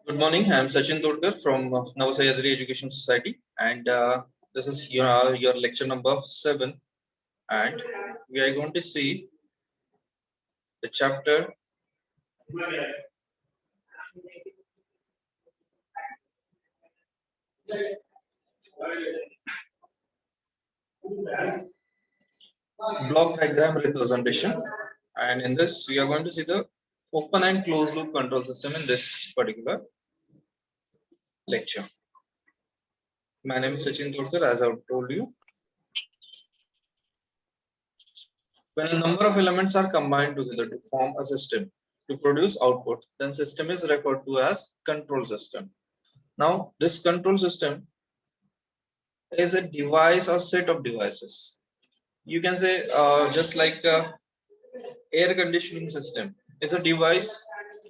Good morning. I am Sachin Todkar from Navasayadri Education Society, and this is your lecture number 7. And we are going to see the chapter block diagram representation. And in this, we are going to see the open and closed loop control system in this particular lecture. My name is Sachin Todkar, as I've told you. When a number of elements are combined together to form a system to produce output, then system is referred to as control system. Now, this control system is a device or set of devices. You can say just like air conditioning system is a device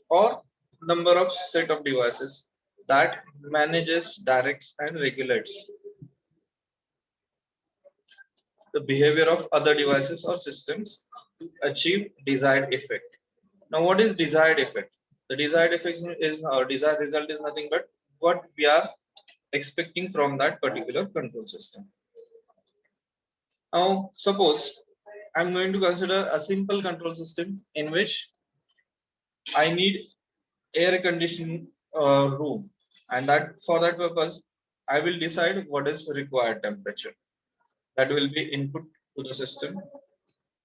or number of set of devices that manages, directs, and regulates the behavior of other devices or systems to achieve desired effect. Now, what is desired effect? The desired effect is our desired result is nothing but what we are expecting from that particular control system. Now, suppose I'm going to consider a simple control system in which I need air conditioning room, and that for that purpose, I will decide what is required temperature. That will be input to the system,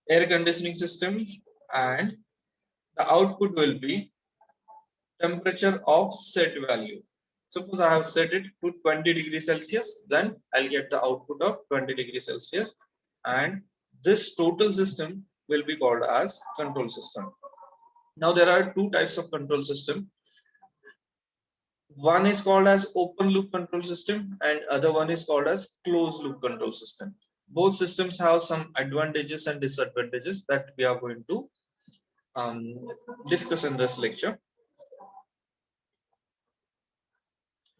air conditioning system, and the output will be temperature of set value. Suppose I have set it to 20 degrees Celsius, then I'll get the output of 20 degrees Celsius, and this total system will be called as control system. Now there are two types of control system. One is called as open loop control system and other one is called as closed loop control system. Both systems have some advantages and disadvantages that we are going to discuss in this lecture.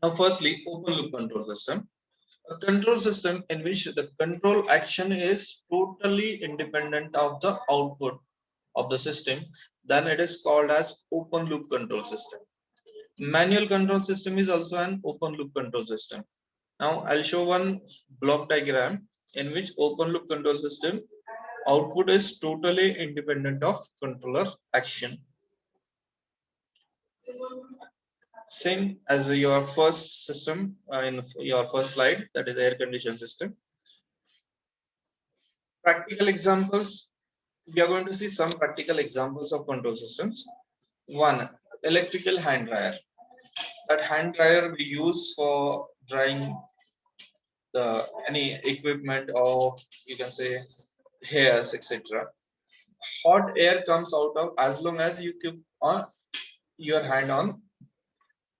Now firstly, open loop control system. A control system in which the control action is totally independent of the output of the system, then it is called as open loop control system. Manual control system is also an open loop control system. Now I'll show one block diagram in which open loop control system output is totally independent of controller action. Same as your first system in your first slide, that is air condition system. Practical examples, we are going to see some practical examples of control systems. One, electrical hand dryer. That hand dryer we use for drying the any equipment or you can say hairs, etc. Hot air comes out of as long as you keep on your hand on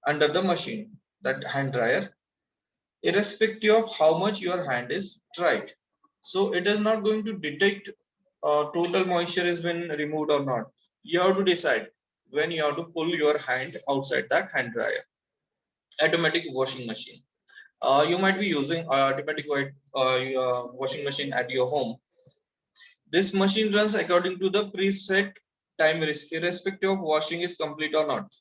under the machine, that hand dryer, irrespective of how much your hand is dried. So it is not going to detect total moisture has been removed or not. You have to decide when you have to pull your hand outside that hand dryer. Automatic washing machine. You might be using automatic washing machine at your home. This machine runs according to the preset time risk, irrespective of washing is complete or not.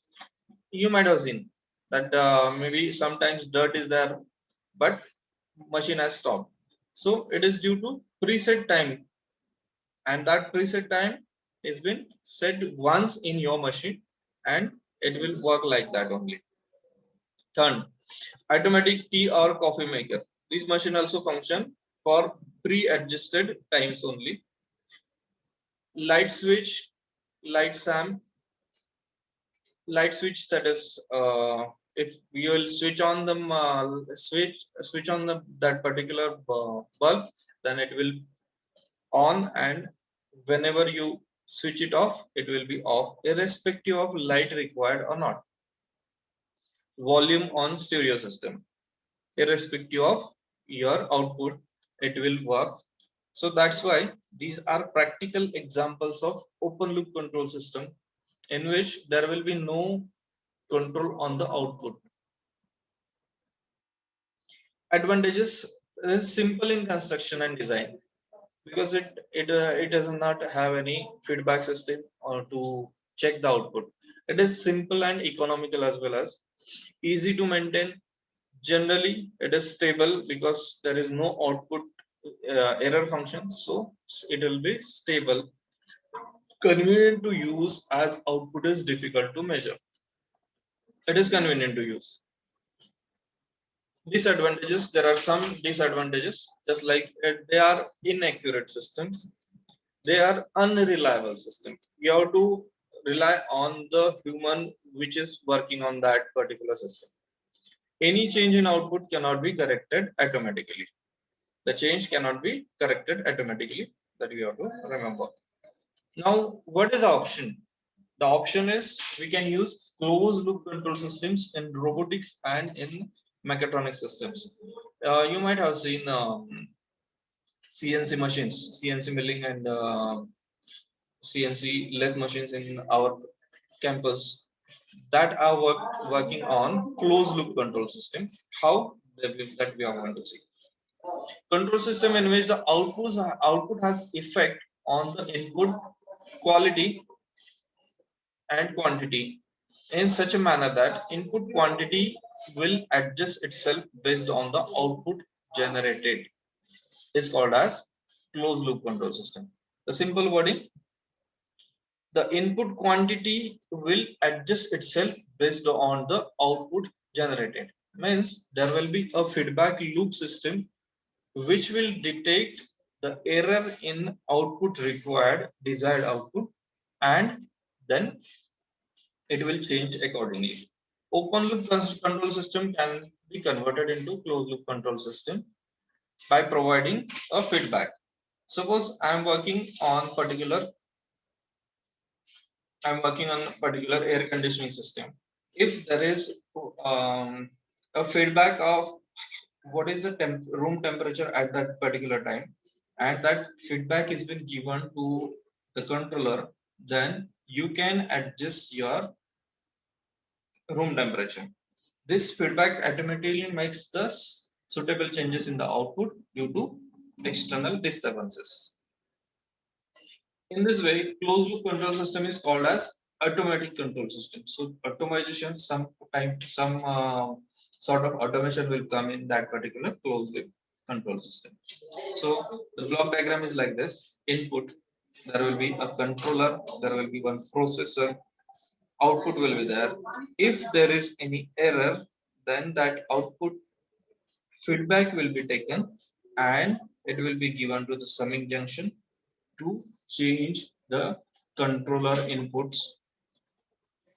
You might have seen that maybe sometimes dirt is there, but machine has stopped. So it is due to preset time, and that preset time has been set once in your machine, and it will work like that only. Third, automatic tea or coffee maker. This machine also function for pre-adjusted times only. Light switch, light sam, light switch, that is if you will switch on the switch on the that particular bulb, then it will on, and whenever you switch it off, it will be off irrespective of light required or not. Volume on stereo system, irrespective of your output, it will work. So that's why these are practical examples of open loop control system in which there will be no control on the output. Advantages is simple in construction and design because it does not have any feedback system or to check the output. It is simple and economical as well as easy to maintain. Generally, it is stable because there is no output error function, so it will be stable. Convenient to use as output is difficult to measure. It is convenient to use. Disadvantages, there are some disadvantages, just like they are inaccurate systems, they are unreliable systems. You have to rely on the human which is working on that particular system. Any change in output cannot be corrected automatically. The change cannot be corrected automatically, that we have to remember. Now, what is the option? The option is we can use closed loop control systems in robotics and in mechatronic systems. You might have seen CNC machines, CNC milling and CNC lathe machines in our campus that are working on closed loop control system. How that we are going to see. Control system in which the output has effect on the input quality and quantity in such a manner that input quantity will adjust itself based on the output generated. Is called as closed loop control system. The simple wording, the input quantity will adjust itself based on the output generated. Means there will be a feedback loop system which will detect the error in output required, desired output, and then it will change accordingly. Open loop control system can be converted into closed loop control system by providing a feedback. Suppose I'm working on particular air conditioning system. If there is a feedback of what is the room temperature at that particular time, and that feedback has been given to the controller, then you can adjust your room temperature. This feedback automatically makes the suitable changes in the output due to external disturbances. In this way, closed loop control system is called as automatic control system. So automation, some sort of automation will come in that particular closed loop control system. So the block diagram is like this. Input, there will be a controller, there will be one processor, output will be there. If there is any error, then that output feedback will be taken and it will be given to the summing junction to change the controller inputs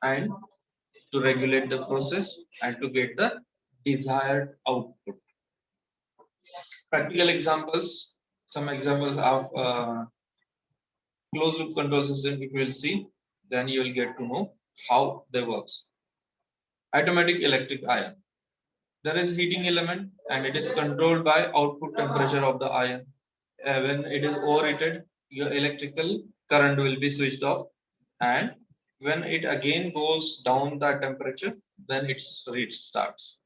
and to regulate the process and to get the desired output. Practical examples, some examples of closed loop control system if you will see, then you will get to know how they works. Automatic electric iron. There is heating element and it is controlled by output temperature of the iron. When it is overheated, your electrical current will be switched off, and when it again goes down that temperature, then it restarts.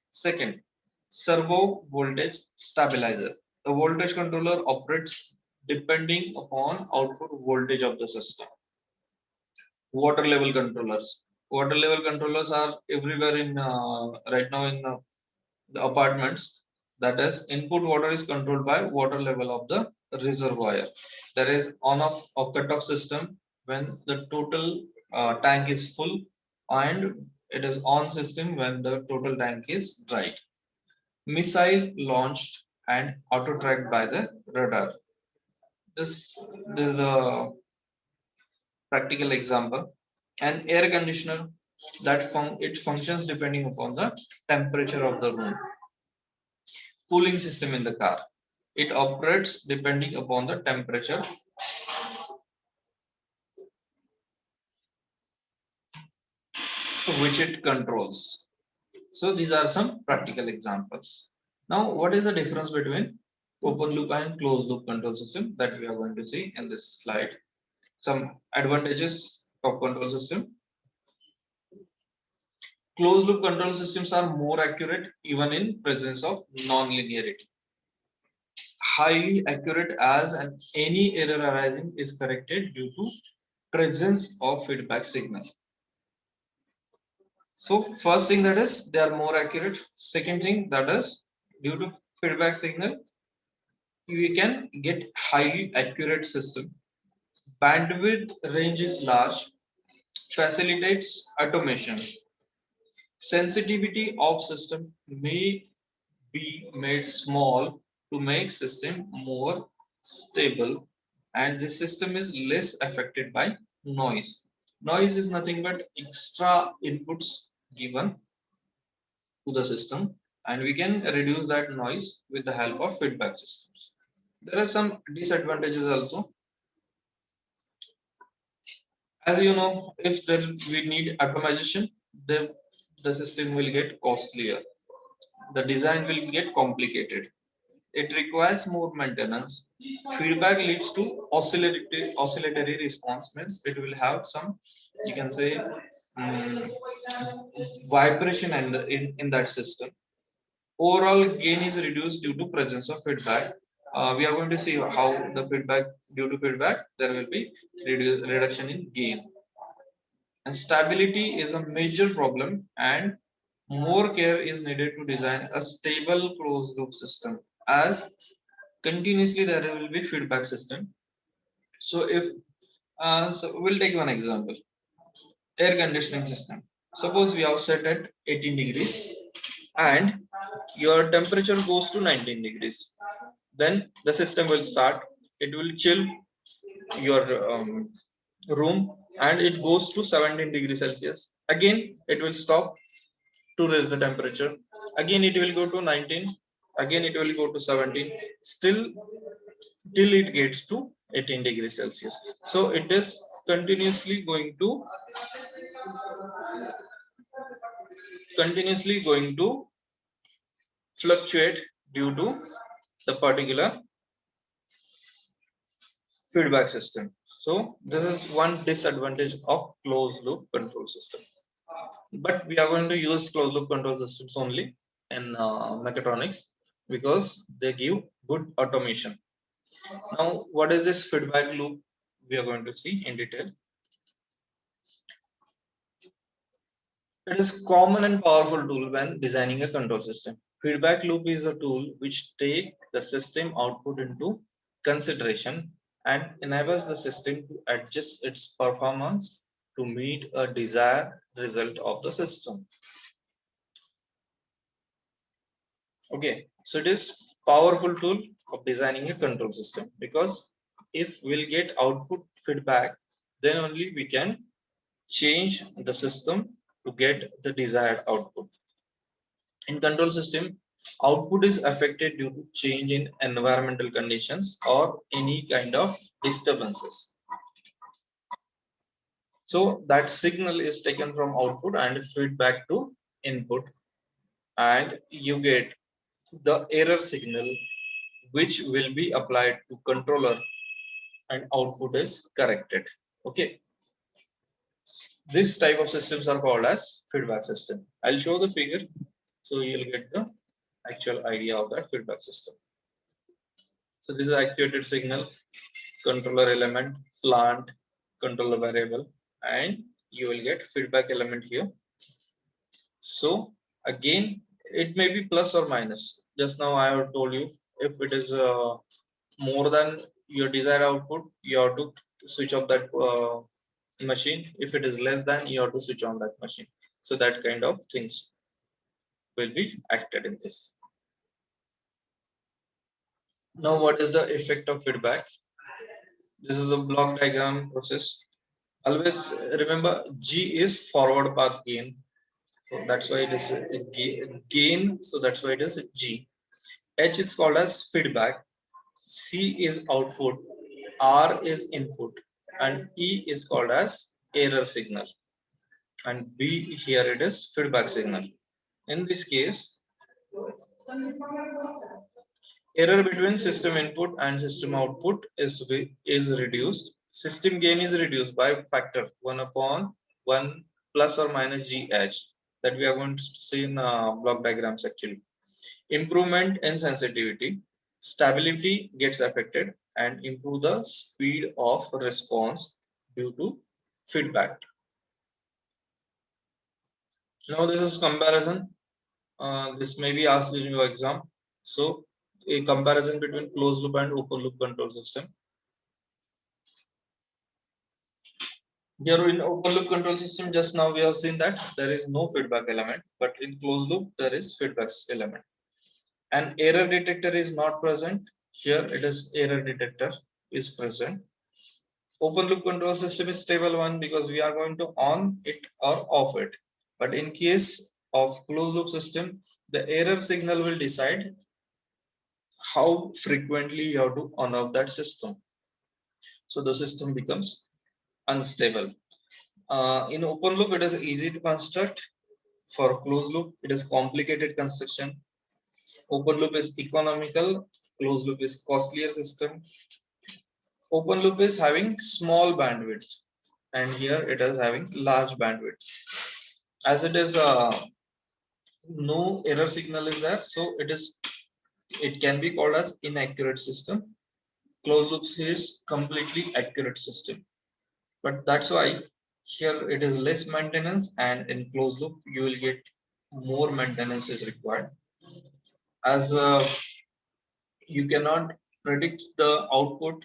Second, servo voltage stabilizer. The voltage controller operates depending upon output voltage of the system. Water level controllers. Water level controllers are everywhere in right now in the apartments. That is, input water is controlled by water level of the reservoir. There is on off or cut off system when the total tank is full, and it is on system when the total tank is dry. Missile launched and auto tracked by the radar. This is a practical example. An air conditioner that it functions depending upon the temperature of the room. Cooling system in the car. It operates depending upon the temperature which it controls. So these are some practical examples. Now, what is the difference between open loop and closed loop control system that we are going to see in this slide? Some advantages of control system. Closed loop control systems are more accurate even in presence of non-linearity. Highly accurate as any error arising is corrected due to presence of feedback signal. So first thing that is they are more accurate. Second thing that is due to feedback signal we can get highly accurate system. Bandwidth range is large, facilitates automation. Sensitivity of system may be made small to make system more stable, and the system is less affected by noise. Noise is nothing but extra inputs given to the system, and we can reduce that noise with the help of feedback systems. There are some disadvantages also. As you know, if there we need automation, the system will get costlier. The design will get complicated. It requires more maintenance. Feedback leads to oscillatory response, means it will have some, you can say, um, vibration and in that system. Overall gain is reduced due to presence of feedback. We are going to see how the feedback, due to feedback there will be reduction in gain. And stability is a major problem, and more care is needed to design a stable closed loop system, as continuously there will be feedback system. So if so we'll take one example, air conditioning system. Suppose we have set at 18 degrees and your temperature goes to 19 degrees, then the system will start, it will chill your room, and it goes to 17 degrees Celsius. Again it will stop to raise the temperature, again it will go to 19, again it will go to 17, still till it gets to 18 degrees Celsius. So it is continuously going to fluctuate due to the particular feedback system. So this is one disadvantage of closed loop control system. But we are going to use closed loop control systems only in mechatronics because they give good automation. Now what is this feedback loop? We are going to see in detail. It is common and powerful tool when designing a control system. Feedback loop is a tool which take the system output into consideration and enables the system to adjust its performance to meet a desired result of the system. Okay, so it is powerful tool of designing a control system, because if we'll get output feedback, then only we can change the system to get the desired output. In control system, output is affected due to change in environmental conditions or any kind of disturbances. So that signal is taken from output and feedback to input, and you get the error signal which will be applied to controller, and output is corrected. Okay, this type of systems are called as feedback system. I'll show the figure so you'll get the actual idea of that feedback system. So this is actuated signal, controller element, plant, controller variable, and you will get feedback element here. So again, it may be plus or minus. Just now I have told you, if it is more than your desired output, you have to switch off that machine. If it is less than, you have to switch on that machine. So that kind of things will be acted in this. Now, what is the effect of feedback? This is a block diagram process. Always remember G is forward path gain. So that's why it is a gain. So that's why it is G. H is called as feedback. C is output. R is input. And E is called as error signal. And B here it is feedback signal. In this case, error between system input and system output is reduced. System gain is reduced by factor 1 upon 1 plus or minus GH, that we are going to see in block diagrams actually. Improvement in sensitivity, stability gets affected, and improve the speed of response due to feedback. Now this is comparison. This may be asked in your exam. So a comparison between closed loop and open loop control system. Here in open loop control system, just now we have seen that there is no feedback element, but in closed loop there is feedback element. An error detector is not present. Here it is error detector is present. Open loop control system is stable one because we are going to on it or off it. But in case of closed loop system, the error signal will decide how frequently you have to on off that system. So the system becomes unstable. In open loop, it is easy to construct. For closed loop, it is complicated construction. Open loop is economical, closed loop is costlier system. Open loop is having small bandwidth, and here it is having large bandwidth. As it is no error signal is there, so it can be called as inaccurate system. Closed loop is completely accurate system, but that's why here it is less maintenance, and in closed loop you will get more maintenance is required, as you cannot predict the output.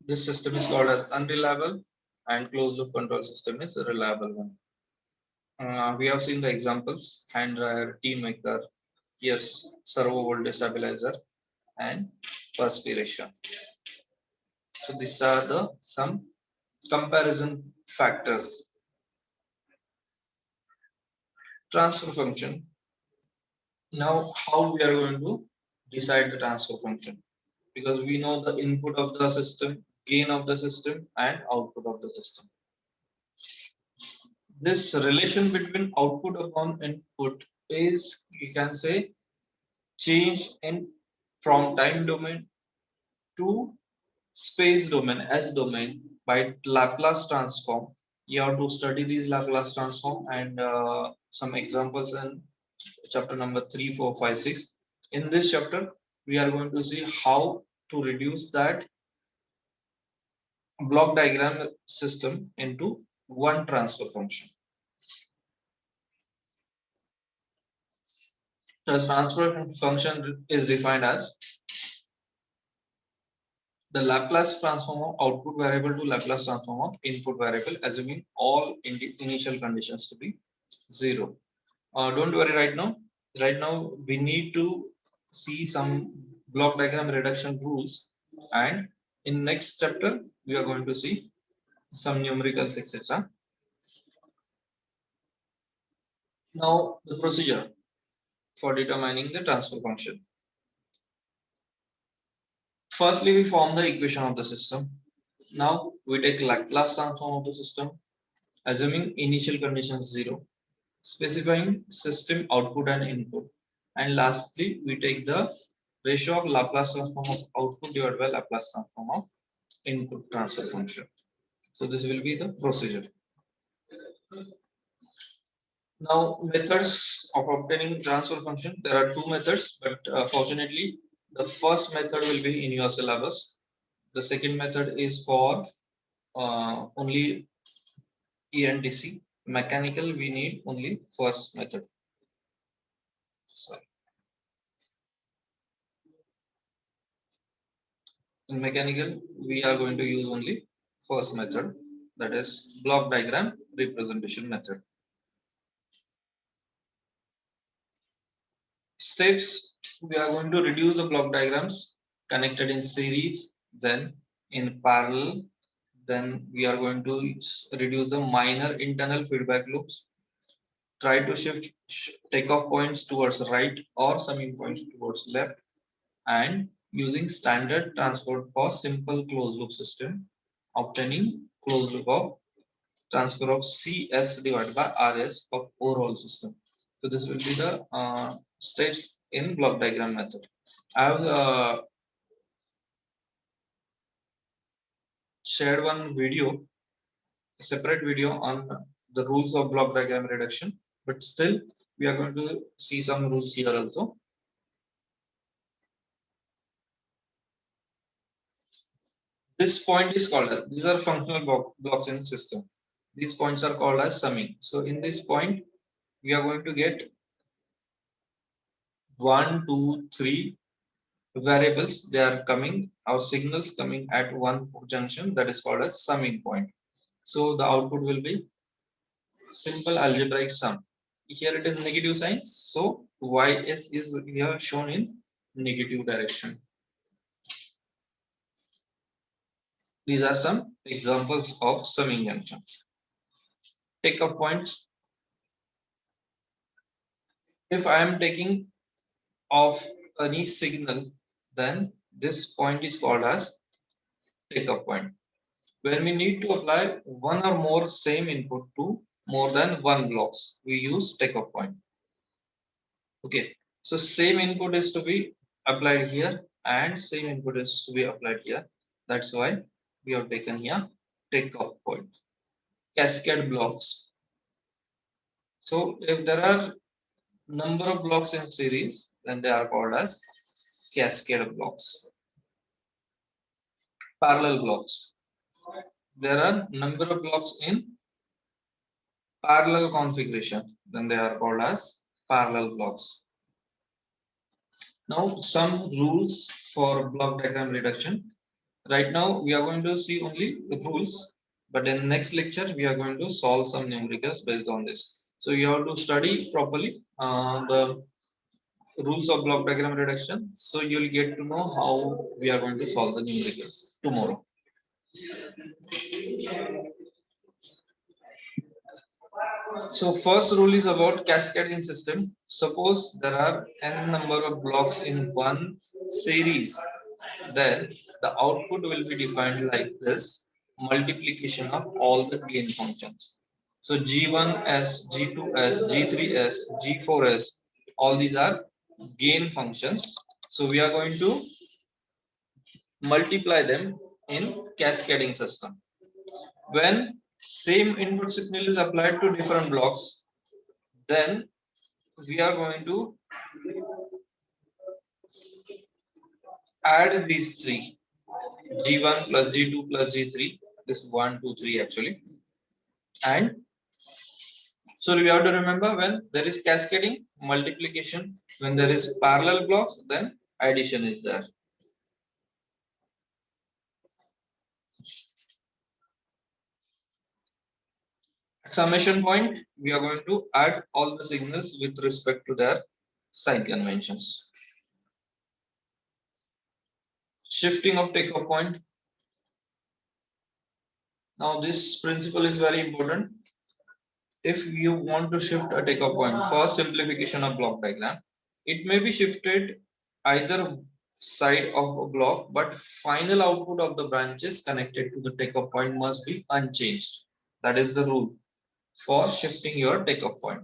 This system is called as unreliable, and closed loop control system is a reliable one. We have seen the examples: hand dryer, tea maker, yes, servo voltage stabilizer, and perspiration. So these are the some comparison factors. Transfer function. Now, how we are going to decide the transfer function? Because we know the input of the system, gain of the system, and output of the system. This relation between output upon input is, you can say, change in from time domain to space domain, S domain, by Laplace transform. You have to study these Laplace transform, and some examples in chapter number 3, 4, 5, 6. In this chapter, we are going to see how to reduce that block diagram system into one transfer function. The transfer function is defined as the Laplace transform of output variable to Laplace transform of input variable, assuming all initial conditions to be 0. Don't worry right now. Right now, we need to see some block diagram reduction rules, and in next chapter, we are going to see some numericals, etc. Now, the procedure for determining the transfer function. Firstly, we form the equation of the system. Now, we take Laplace transform of the system, assuming initial conditions 0, specifying system output and input. And lastly, we take the ratio of Laplace transform of output divided by Laplace transform of input transfer function. So this will be the procedure. Now, methods of obtaining transfer function. There are two methods, but fortunately, the first method will be in your syllabus. The second method is for only ENTC. Mechanical, we need only first method. Sorry. In mechanical, we are going to use only first method, that is block diagram representation method. Steps, we are going to reduce the block diagrams connected in series, then in parallel, then we are going to reduce the minor internal feedback loops, try to shift takeoff points towards right or summing points towards left, and using standard transport for simple closed loop system, obtaining closed loop of transfer of CS divided by RS of overall system. So this will be the steps in block diagram method. I have shared one video, a separate video on the rules of block diagram reduction, but still we are going to see some rules here also. This point is called as, these are functional blocks in system. These points are called as summing. So in this point, we are going to get 1, 2, 3 variables. They are coming, our signals coming at one junction, that is called as summing point. So the output will be simple algebraic sum. Here it is negative sign, so ys is here shown in negative direction. These are some examples of summing junctions. Take up points. If I am taking off any signal, then this point is called as take up point. When we need to apply one or more same input to more than one blocks, we use take up point. Okay, so same input is to be applied here and same input is to be applied here. That's why we have taken here take off point. Cascade blocks. So if there are number of blocks in series, then they are called as cascade blocks. Parallel blocks. There are number of blocks in parallel configuration, then they are called as parallel blocks. Now some rules for block diagram reduction. Right now we are going to see only the rules, but in next lecture we are going to solve some numericals based on this. So you have to study properly the rules of block diagram reduction, so you'll get to know how we are going to solve the numericals tomorrow. So first rule is about cascading system. Suppose there are n number of blocks in one series, then the output will be defined like this: multiplication of all the gain functions. So G1s, G2s, G3s, G4s, all these are gain functions. So we are going to multiply them in cascading system. When same input signal is applied to different blocks, then we are going to add these three: G1 plus G2 plus G3, this 1, 2, 3 actually. And so we have to remember, when there is cascading, multiplication; when there is parallel blocks, then addition is there. At summation point, we are going to add all the signals with respect to their sign conventions. Shifting of takeoff point. Now this principle is very important. If you want to shift a takeoff point for simplification of block diagram, it may be shifted either side of a block, but final output of the branches connected to the takeoff point must be unchanged. That is the rule for shifting your takeoff point.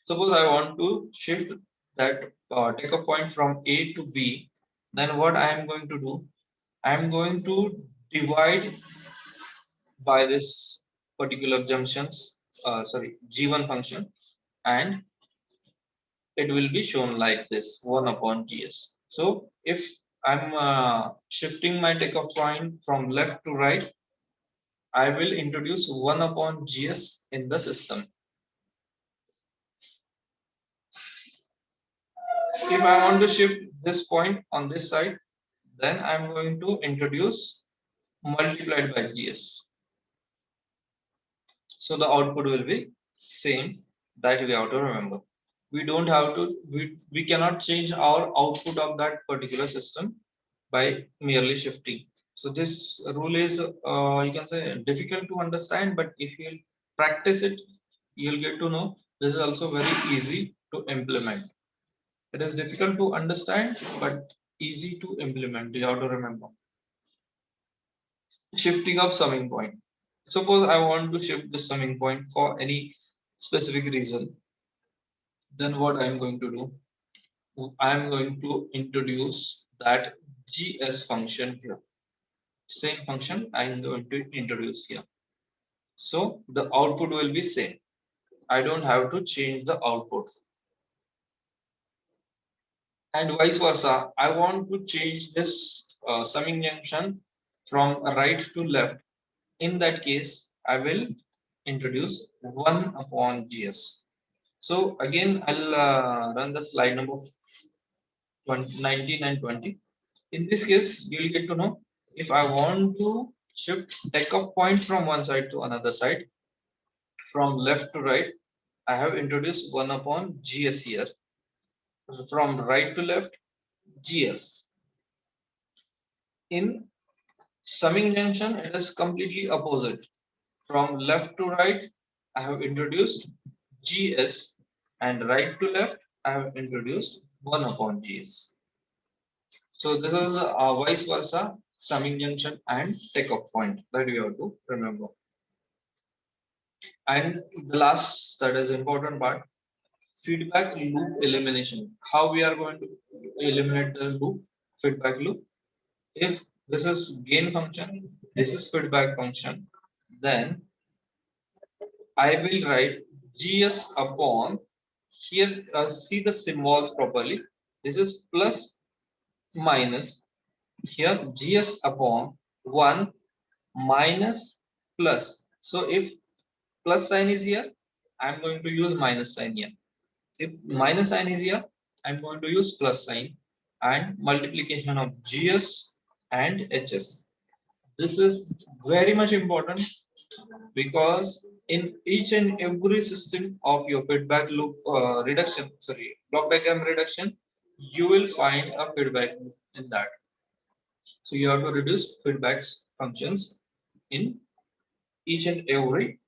Suppose I want to shift that takeoff point from A to B, then what I am going to do? I am going to divide by this particular junctions, G1 function, and it will be shown like this: 1 upon GS. So if I'm shifting my takeoff point from left to right, I will introduce 1 upon GS in the system. If I want to shift this point on this side, then I'm going to introduce multiplied by GS. So the output will be same. That we have to remember. We don't have to, we cannot change our output of that particular system by merely shifting. So this rule is, you can say, difficult to understand, but if you practice it, you'll get to know this is also very easy to implement. It is difficult to understand, but easy to implement. You have to remember. Shifting of summing point. Suppose I want to shift the summing point for any specific reason. Then what I'm going to do? I'm going to introduce that GS function here. Same function I'm going to introduce here. So the output will be same. I don't have to change the output. And vice versa. I want to change this summing junction from right to left. In that case, I will introduce 1 upon GS. So again, I'll run the slide number 19 and 20. In this case, you'll get to know if I want to shift takeoff point from one side to another side, from left to right, I have introduced 1 upon GS here. From right to left, GS. In summing junction, it is completely opposite. From left to right, I have introduced GS, and right to left, I have introduced 1 upon GS. So this is vice versa, summing junction and takeoff point that we have to remember. And the last, that is important part, feedback loop elimination. How we are going to eliminate the loop, feedback loop? If this is gain function, this is feedback function, then I will write GS upon, here see the symbols properly. This is plus minus, here GS upon 1 minus plus. So if plus sign is here, I'm going to use minus sign here. If minus sign is here, I'm going to use plus sign, and multiplication of GS and HS. This is very much important because in each and every system of your feedback loop block diagram reduction, you will find a feedback loop in that. So you have to reduce feedback functions in each and every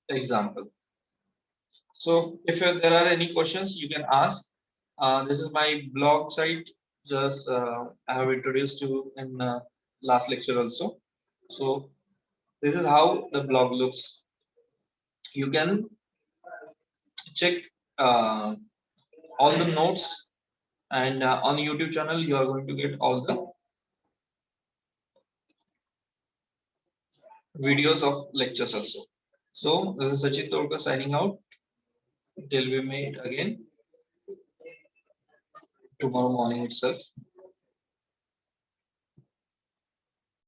example. So if there are any questions, you can ask. This is my blog site. Just I have introduced you in last lecture also. So this is how the blog looks. You can check all the notes, and on YouTube channel you are going to get all the videos of lectures also. So this is Sachit Tolkar signing out. Till we meet again tomorrow morning itself.